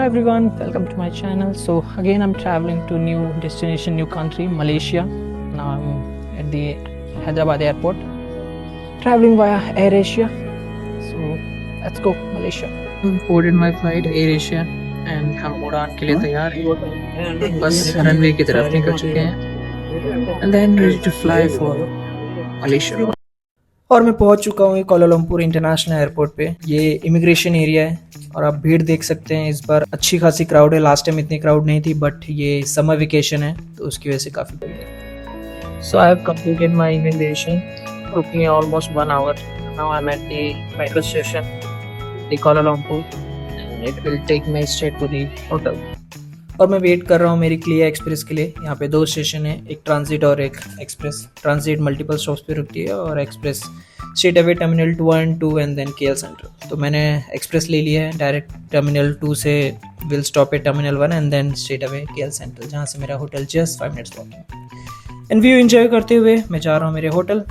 Hello everyone, welcome to my channel. So again I'm traveling to new destination, new country, Malaysia. Now I'm at the Hyderabad airport, traveling via AirAsia. So let's go Malaysia. Boarded my flight AirAsia and हम उड़ान के लिए तैयार हैं, बस runway की तरफ निकल चुके हैं and then ready to fly for Malaysia. और मैं पहुंच चुका हूँ कोलालमपुर इंटरनेशनल एयरपोर्ट पे। ये इमिग्रेशन एरिया है और आप भीड़ देख सकते हैं। इस बार अच्छी खासी क्राउड है, लास्ट टाइम इतनी क्राउड नहीं थी, बट ये समर वेकेशन है तो उसकी वजह से काफ़ी भीड़ है। So I have completed my immigration, took me almost 1 hour. Now I'm at the metro station, the Kuala Lumpur, and it will take me straight to the hotel. और मैं वेट कर रहा हूँ मेरी क्लिया एक्सप्रेस के लिए। यहाँ पे 2 स्टेशन है, एक ट्रांजिट और एक एक्सप्रेस। ट्रांजिट मल्टीपल स्टॉप्स पे रुकती है और express straight away terminal 1 2 and then KL central. तो मैंने एक्सप्रेस ले लिया है, डायरेक्ट टर्मिनल 2 से will stop at terminal 1 and then straight away KL central, जहाँ से मेरा hotel just 5 minutes walking. And view enjoy करते हुए मैं जा रहा हूँ मेरे होटल।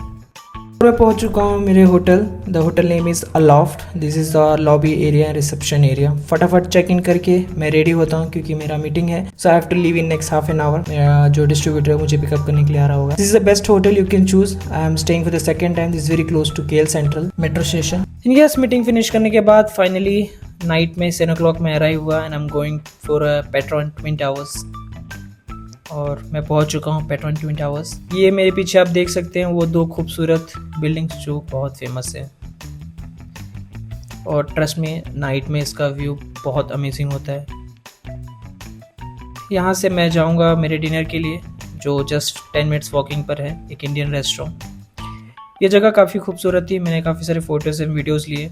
मैं पहुंच चुका हूँ मेरे hotel. The hotel name is Aloft. This is the lobby area, reception area. फटाफट चेक इन करके मैं रेडी होता हूँ क्योंकि मेरा मीटिंग है। So I have to leave in next half an hour. मेरा जो डिस्ट्रीब्यूटर है मुझे पिकअप करने के लिए आ रहा होगा। This is the best hotel you can choose. I am staying for the second time. This very close to KL central metro station. Yes, meeting finish करने के बाद फाइनली नाइट में 7 o'clock में अराइव हुआ and I am going for Patreon twin towers. और मैं पहुंच चुका हूं पेट्रोन ट्विन टावर्स। ये मेरे पीछे आप देख सकते हैं वो 2 खूबसूरत बिल्डिंग्स जो बहुत फेमस है। और ट्रस्ट में नाइट में इसका व्यू बहुत अमेजिंग होता है। यहाँ से मैं जाऊँगा मेरे डिनर के लिए जो जस्ट 10 मिनट्स वॉकिंग पर है, एक इंडियन रेस्टोरेंट। ये जगह काफ़ी खूबसूरत थी, मैंने काफ़ी सारे फ़ोटोज़ एंड वीडियोज़ लिए।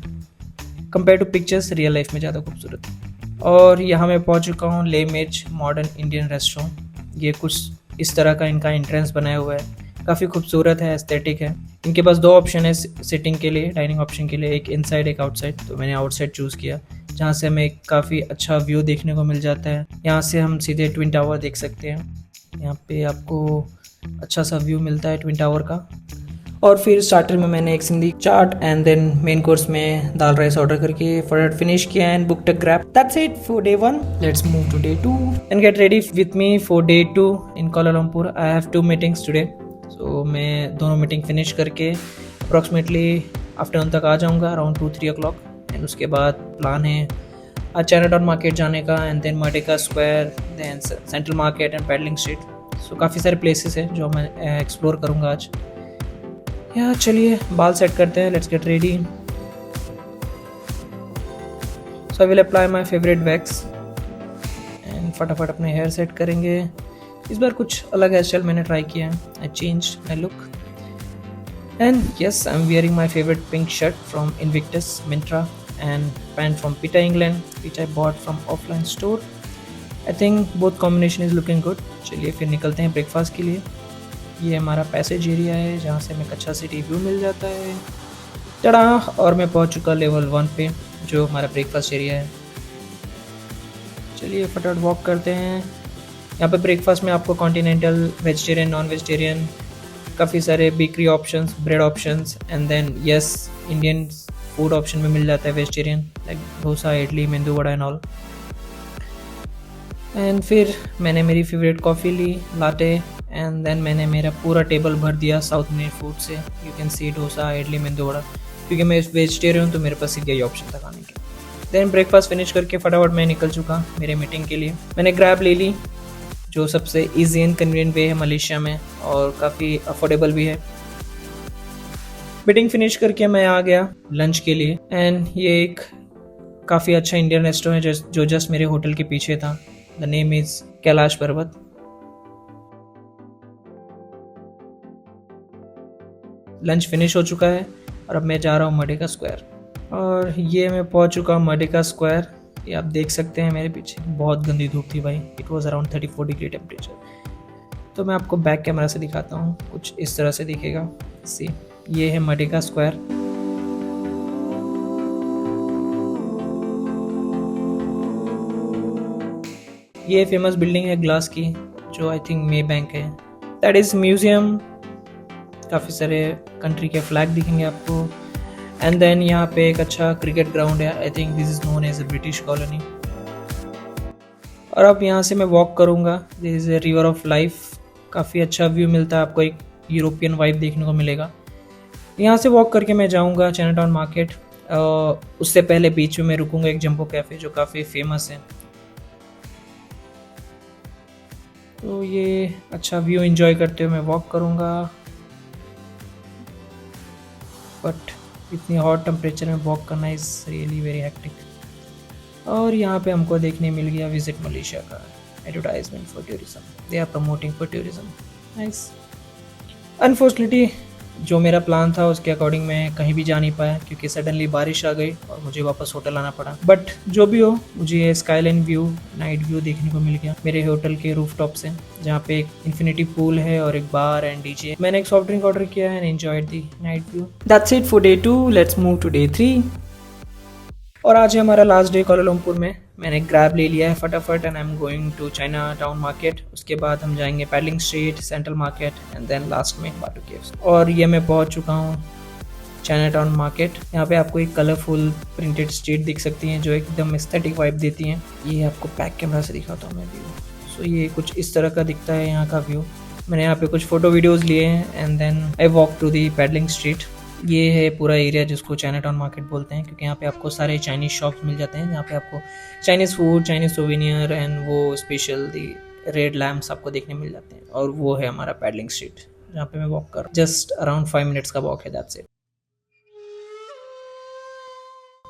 Compare to pictures real life में ज़्यादा खूबसूरत। और यहाँ मैं पहुँच चुका हूँ ले मेज मॉडर्न इंडियन रेस्टोरेंट। ये कुछ इस तरह का इनका एंट्रेंस बनाया हुआ है, काफ़ी खूबसूरत है, एस्थेटिक है। इनके पास 2 ऑप्शन है सिटिंग के लिए, डाइनिंग ऑप्शन के लिए, एक इनसाइड एक आउटसाइड। तो मैंने आउटसाइड चूज़ किया जहाँ से हमें काफ़ी अच्छा व्यू देखने को मिल जाता है। यहाँ से हम सीधे ट्विन टावर देख सकते हैं। यहाँ पे आपको अच्छा सा व्यू मिलता है ट्विन टावर का। और फिर स्टार्टर में मैंने एक Sindhi chaat and then main course में दाल राइस ऑर्डर करके फटाफट फिनिश किया and booked a Grab. That's it for day 1। Let's move to day 2 and get ready with me for day 2 in Kuala Lumpur. I have 2 meetings today. So मैं दोनों meeting finish करके approximately afternoon तक आ जाऊँगा around 2-3 o'clock। And उसके बाद plan है आज चाइनाटाउन मार्केट जाने का and then Merdeka Square, then Central market and Petaling Street. So काफ़ी सारे प्लेसेस हैं जो मैं एक्सप्लोर करूँगा आज। यार चलिए बाल सेट करते हैं, let's get ready. So I will apply my favourite wax and फटाफट अपने हेयर सेट करेंगे। इस बार कुछ अलग हेयर स्टाइल मैंने ट्राई किया है। I change my look and yes I am wearing my favourite pink shirt from Invictus Myntra and pant from Peter England which I bought from offline store. I think both combination is looking good. चलिए फिर निकलते हैं breakfast के लिए। ये हमारा passage area है जहाँ से हमें कच्चा सिटी व्यू मिल जाता है। टड़ा! और मैं पहुँच चुका लेवल 1 पे जो हमारा ब्रेकफास्ट एरिया है। चलिए फटाफट वॉक करते हैं। यहाँ पे ब्रेकफास्ट में आपको कॉन्टिनेंटल, वेजिटेरियन, नॉन वेजिटेरियन, काफ़ी सारे bakery options, bread options and then yes Indian food option में मिल जाता है vegetarian, like dosa, idli, medu vada and all. And फिर मैंने मेरी फेवरेट कॉफ़ी ली, लाटे, एंड देन मैंने मेरा पूरा टेबल भर दिया साउथ इंडियन फूड से। You can see dosa, idli, medu vada. क्योंकि मैं वेजिटेरियन हूँ तो मेरे पास सीधे यही ऑप्शन था खाने के। देन ब्रेकफास्ट फिनिश करके फटाफट मैं निकल चुका मेरे मीटिंग के लिए। मैंने ग्रैब ले ली जो सबसे ईजी एंड कन्वीनियंट वे है मलेशिया में और काफ़ी अफोर्डेबल भी है। मीटिंग फिनिश करके मैं आ गया लंच के लिए एंड ये एक काफ़ी अच्छा इंडियन रेस्टोरेंट है जो जस्ट मेरे होटल के पीछे था। द नेम इज़ कैलाश पर्वत। लंच फिनिश हो चुका है और अब मैं जा रहा हूँ मर्डेका स्क्वायर। और ये मैं पहुँच चुका हूँ मर्डेका स्क्वायर। ये आप देख सकते हैं मेरे पीछे बहुत गंदी धूप थी भाई। It was around 34 degree temperature. तो मैं आपको बैक कैमरा से दिखाता हूँ, कुछ इस तरह से दिखेगा। सी ये है मर्डेका स्क्वायर। ये फेमस बिल्डिंग है ग्लास की जो आई थिंक मे बैंक है। That is museum. काफ़ी सारे कंट्री के फ्लैग दिखेंगे आपको एंड देन यहाँ पे एक अच्छा क्रिकेट ग्राउंड है। I think this is known as a British colony. और अब यहाँ से मैं वॉक करूँगा। This is a river of life, काफ़ी अच्छा व्यू मिलता है आपको, एक यूरोपियन वाइब देखने को मिलेगा। यहाँ से वॉक करके मैं जाऊँगा चाइनाटाउन मार्केट। उससे पहले बीच में मैं रुकूँगा एक जंबो कैफ़े जो काफ़ी फेमस है। तो ये अच्छा व्यू एंजॉय करते हुए मैं वॉक करूँगा, बट इतनी हॉट टेम्परेचर में वॉक करना इज़ रियली वेरी हेक्टिक। और यहाँ पे हमको देखने मिल गया विजिट मलेशिया का advertisement for tourism, they are promoting for tourism, nice. Unfortunately जो मेरा प्लान था उसके अकॉर्डिंग मैं कहीं भी जा नहीं पाया क्योंकि सडनली बारिश आ गई और मुझे वापस होटल आना पड़ा। बट जो भी हो, मुझे ये स्काईलाइन व्यू, नाइट व्यू देखने को मिल गया मेरे होटल के रूफटॉप से, जहाँ पे एक इन्फिनिटी पूल है और एक बार एंड डीजे। मैंने एक सॉफ्ट ड्रिंक ऑर्डर किया and enjoyed the night view. That's it for day 2, let's move to day 3। और आज है हमारा लास्ट डे कोलालमपुर में। मैंने ग्रैब ले लिया है फटाफट and I am going to Chinatown market. उसके बाद हम जाएंगे Petaling street, central market and then last में बाटू केव्स। और ये मैं पहुंच चुका हूँ चाइना टाउन मार्केट। यहाँ पे आपको एक कलरफुल प्रिंटेड स्ट्रीट दिख सकती हैं जो एकदम एस्थेटिक वाइब देती हैं। ये आपको बैक कैमरा से दिखाता हूँ मैं व्यू। सो ये कुछ इस तरह का दिखता है यहाँ का व्यू। मैंने यहाँ पे कुछ फ़ोटो वीडियोज़ लिए हैं and then I walk to the Petaling street. ये है पूरा एरिया जिसको चाइना टाउन मार्केट बोलते हैं क्योंकि यहाँ पे आपको सारे चाइनीज़ शॉप्स मिल जाते हैं, जहाँ पे आपको Chinese food, Chinese souvenir and वो स्पेशल दी रेड लैम्प्स आपको देखने मिल जाते हैं। और वो है हमारा पैडलिंग स्ट्रीट जहाँ पे मैं वॉक कर, जस्ट अराउंड 5 मिनट्स का वॉक है, दैट्स इट।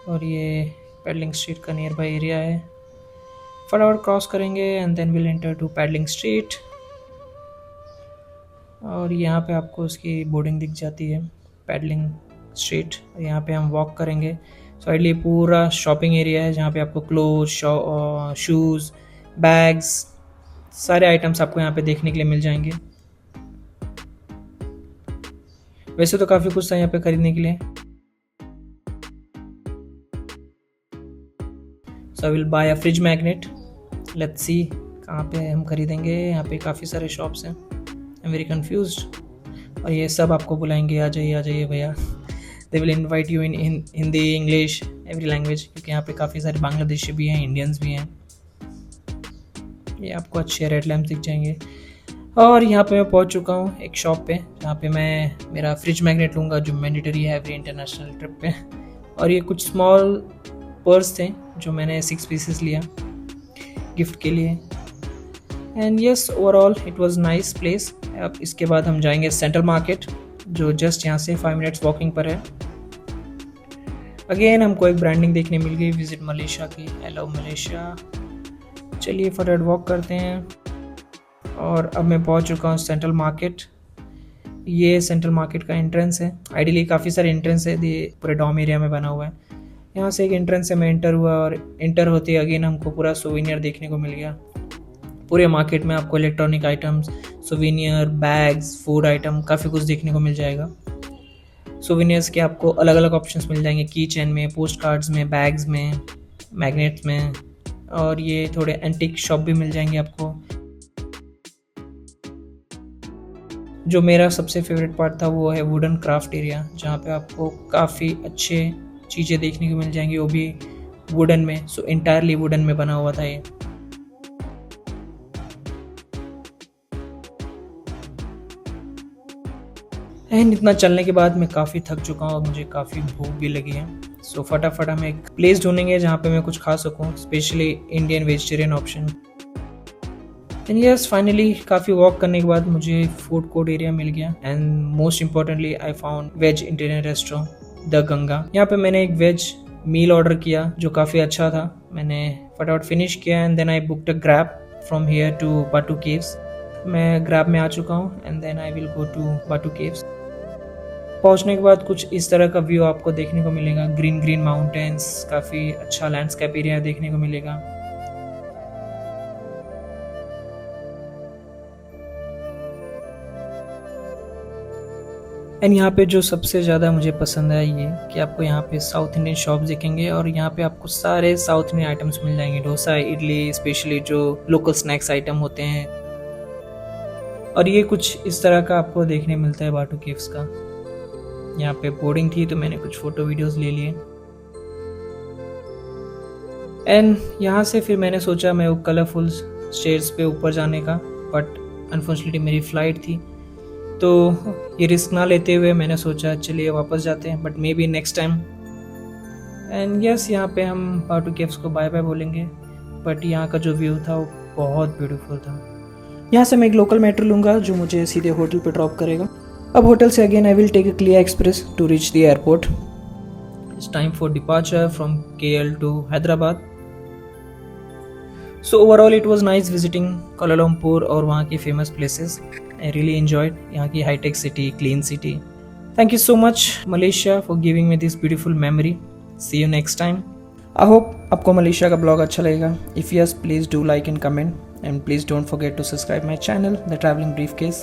और ये पैडलिंग स्ट्रीट का नियर बाई एरिया है। फटाफट क्रॉस करेंगे and then will enter to Petaling street. और यहाँ पे आपको उसकी बोर्डिंग दिख जाती है, पैडलिंग स्ट्रीट। यहाँ पे हम वॉक करेंगे। साइडली पूरा शॉपिंग एरिया है जहाँ पे आपको क्लोथ, शूज़, बैग्स, सारे आइटम्स आपको यहाँ पे देखने के लिए मिल जाएंगे। वैसे तो काफ़ी कुछ था यहाँ पे खरीदने के लिए। So I will buy a fridge magnet, let's see कहाँ पे हम खरीदेंगे। यहाँ पे काफ़ी सारे शॉप्स हैं, आई एम वेरी कन्फ्यूज्ड। और ये सब आपको बुलाएंगे, आ जाइए भैया। They will invite you in Hindi, English, every language, क्योंकि यहाँ पे काफ़ी सारे बांग्लादेशी भी हैं, इंडियंस भी हैं। ये आपको अच्छे रेड लैम्प दिख जाएंगे। और यहाँ पे मैं पहुँच चुका हूँ एक शॉप पे जहाँ पे मैं मेरा फ्रिज मैग्नेट लूँगा जो मैंडेटरी है एवरी इंटरनेशनल ट्रिप पे। और ये कुछ स्मॉल पर्स थे जो मैंने 6 पीसेस लिया गिफ्ट के लिए। And yes, overall it was nice place. अब इसके बाद हम जाएंगे सेंट्रल मार्केट जो जस्ट यहाँ से 5 मिनट्स वॉकिंग पर है। अगेन हमको एक ब्रांडिंग देखने मिल गई विजिट मलेशिया की, हेलो मलेशिया। चलिए फटाफट वॉक करते हैं। और अब मैं पहुँच चुका हूँ सेंट्रल मार्केट। ये सेंट्रल मार्केट का एंट्रेंस है। आइडियली काफ़ी सारे एंट्रेंस है, ये पूरे डॉम एरिया में बना हुआ है। यहाँ से एक एंट्रेंस से मैं एंटर हुआ और एंटर होते अगेन हमको पूरा सोवेनियर देखने को मिल गया। पूरे मार्केट में आपको electronic items, souvenir, bags, food item, काफ़ी कुछ देखने को मिल जाएगा। सोवेनियर्स के आपको अलग अलग ऑप्शंस मिल जाएंगे, की चेन में, पोस्ट कार्ड्स में, बैग्स में, मैग्नेट्स में। और ये थोड़े एंटीक शॉप भी मिल जाएंगे आपको। जो मेरा सबसे फेवरेट पार्ट था वो है वुडन क्राफ्ट एरिया, जहाँ पे आपको काफ़ी अच्छे चीज़ें देखने को मिल जाएंगी, वो भी वुडन में। सो इंटायरली वुडन में बना हुआ था ये। एंड इतना चलने के बाद मैं काफ़ी थक चुका हूँ और मुझे काफ़ी भूख भी लगी है। सो फटाफट हम एक प्लेस ढूंढेंगे जहाँ पे मैं कुछ खा सकूँ, specially Indian vegetarian option. And yes, finally काफ़ी वॉक करने के बाद मुझे फूड कोर्ट एरिया मिल गया। And most importantly I found veg Indian restaurant the Ganga. यहाँ पे मैंने एक वेज मील ऑर्डर किया जो काफ़ी अच्छा था। मैंने फटाफट फिनिश किया and then I booked a Grab from here to Batu Caves. मैं ग्रैब में आ चुका हूँ and then I will go to Batu Caves. पहुंचने के बाद कुछ इस तरह का व्यू आपको देखने को मिलेगा, ग्रीन ग्रीन माउंटेन्स, काफ़ी अच्छा लैंडस्केप एरिया देखने को मिलेगा। एंड यहाँ पे जो सबसे ज़्यादा मुझे पसंद है ये कि आपको यहाँ पे साउथ इंडियन शॉप्स दिखेंगे और यहाँ पे आपको सारे साउथ इंडियन आइटम्स मिल जाएंगे, डोसा, इडली, स्पेशली जो लोकल स्नैक्स आइटम होते हैं। और ये कुछ इस तरह का आपको देखने मिलता है बाटू केव्स का। यहाँ पे बोर्डिंग थी तो मैंने कुछ फ़ोटो वीडियोस ले लिए। एंड यहाँ से फिर मैंने सोचा मैं वो कलरफुल स्टेयर्स पे ऊपर जाने का, बट अनफॉर्चुनेटली मेरी फ़्लाइट थी, तो ये रिस्क ना लेते हुए मैंने सोचा चलिए वापस जाते हैं, but may be next time. And yes, यहाँ पे हम बाटू केव्स को बाय बाय बोलेंगे, बट यहाँ का जो व्यू था वो बहुत ब्यूटीफुल था। यहाँ से मैं एक लोकल मेट्रो लूँगा जो मुझे सीधे होटल पे ड्रॉप करेगा। अब होटल से again I will take a KLIA Express to reach the airport. It's time for departure from KL to Hyderabad. So overall it was nice visiting Kuala Lumpur और वहाँ की famous places. I really enjoyed यहाँ की high tech city, clean city. Thank you so much Malaysia for giving me this beautiful memory. See you next time. I hope आपको Malaysia का blog अच्छा लगेगा। If yes, please do like and comment, and please don't forget to subscribe my channel, The Traveling Briefcase.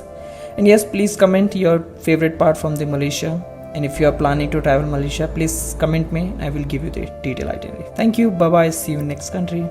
And yes, please comment your favorite part from the Malaysia, and if you are planning to travel Malaysia, please comment me, I will give you the detailed itinerary. Thank you, bye bye, see you in next country.